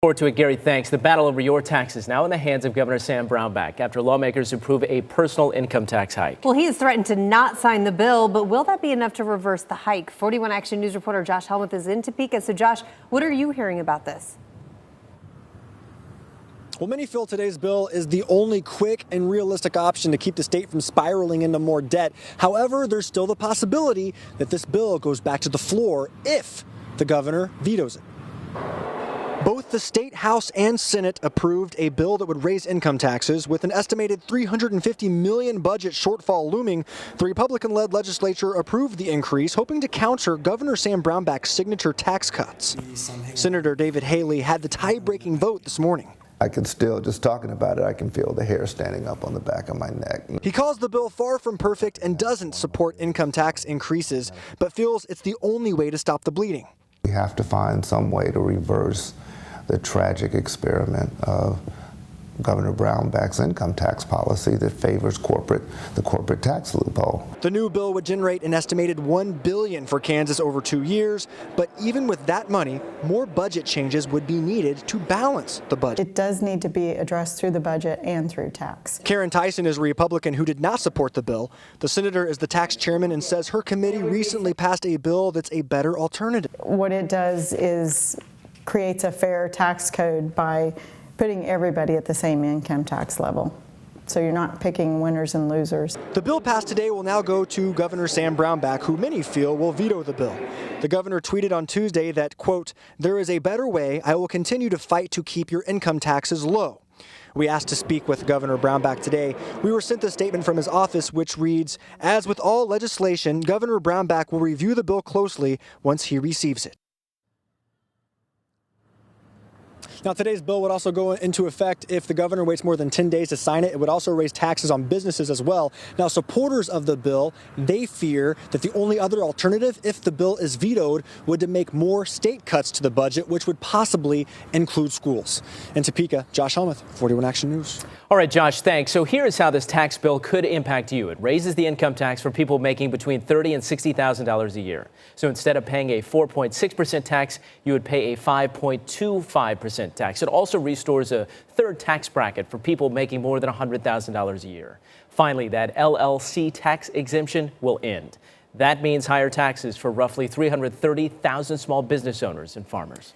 Forward to it, Gary. Thanks. The battle over your taxes now in the hands of Governor Sam Brownback after lawmakers approve a personal income tax hike. Well, he has threatened to not sign the bill, but will that be enough to reverse the hike? 41 Action News reporter Josh Helmuth is in Topeka. So, Josh, what are you hearing about this? Well, many feel today's bill is the only quick and realistic option to keep the state from spiraling into more debt. However, there's still the possibility that this bill goes back to the floor if the governor vetoes it. Both the state House and Senate approved a bill that would raise income taxes. With an estimated $350 million budget shortfall looming, the Republican-led legislature approved the increase, hoping to counter Governor Sam Brownback's signature tax cuts. Senator David Haley had the tie-breaking vote this morning. I can still, just talking about it, I can feel the hair standing up on the back of my neck. He calls the bill far from perfect and doesn't support income tax increases, but feels it's the only way to stop the bleeding. We have to find some way to reverse the tragic experiment of Governor Brownback's income tax policy that favors the corporate tax loophole. The new bill would generate an estimated $1 billion for Kansas over 2 years, but even with that money, more budget changes would be needed to balance the budget. It does need to be addressed through the budget and through tax. Karen Tyson is a Republican who did not support the bill. The senator is the tax chairman and says her committee recently passed a bill that's a better alternative. What it does is creates a fair tax code by putting everybody at the same income tax level. So you're not picking winners and losers. The bill passed today will now go to Governor Sam Brownback, who many feel will veto the bill. The governor tweeted on Tuesday that, quote, "There is a better way. I will continue to fight to keep your income taxes low." We asked to speak with Governor Brownback today. We were sent a statement from his office which reads, "As with all legislation, Governor Brownback will review the bill closely once he receives it." Now, today's bill would also go into effect if the governor waits more than 10 days to sign it. It would also raise taxes on businesses as well. Now, supporters of the bill, they fear that the only other alternative, if the bill is vetoed, would to make more state cuts to the budget, which would possibly include schools. In Topeka, Josh Helmuth, 41 Action News. All right, Josh, thanks. So here's how this tax bill could impact you. It raises the income tax for people making between $30,000 and $60,000 a year. So instead of paying a 4.6% tax, you would pay a 5.25% tax. It also restores a third tax bracket for people making more than $100,000 a year. Finally, that LLC tax exemption will end. That means higher taxes for roughly 330,000 small business owners and farmers.